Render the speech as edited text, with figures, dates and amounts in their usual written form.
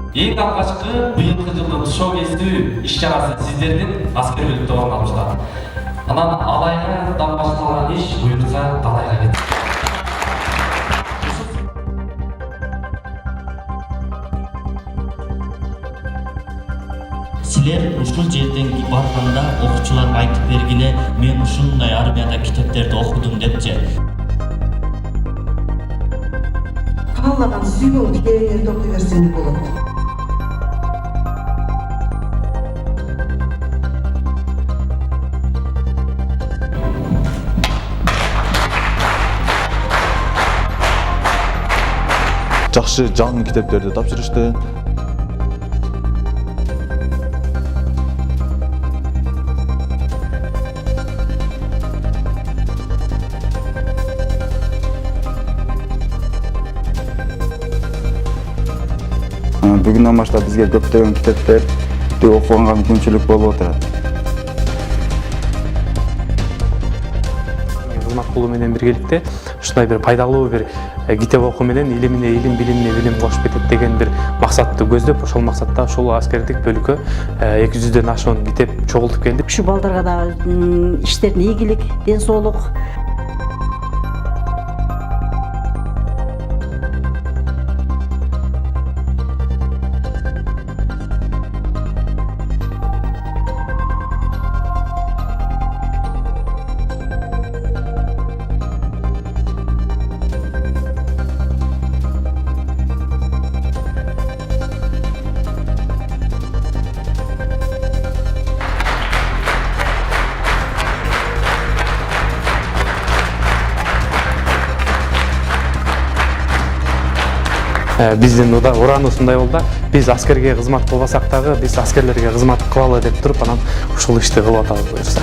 Эң алгачкы быйылкы жылдын шоу кесүү иш-чарасы сиздердин аскер бөлүктө орун алышты. Анан алайдан башталган иш буюрса талайга кетти. Силер ушул жерден барганда окуучуларга айтып бергиле, мен ушундай армияда китептерди окудум депчи. Каалаган сүйгөн китебиңерди окуй берсеңер болот. Жакшы жаңы китептерди тапшырышты. Бүгүнөн баштап бизге көптөгөн китептерди окуганга мүмкүнчүлүк болуп отурат. Кызмат кылуу менен биргеликте ушундай бир пайдалуу бир китеп окуу менен илимине илим, билимине билим кошуп кетет деген бир максатты көздөп, ошол максатта ушул аскердик бөлүккө 200дөн ашуун китеп чогултуп келдик. Ушу балдарга да иштерине ийгилик, ден соолук. Биздин уран ушундай болду. Биз аскерге кызмат кылбасак дагы, биз аскерлерге кызмат кылалы деп туруп, анан ушул ишти кылып атабыз буюрса.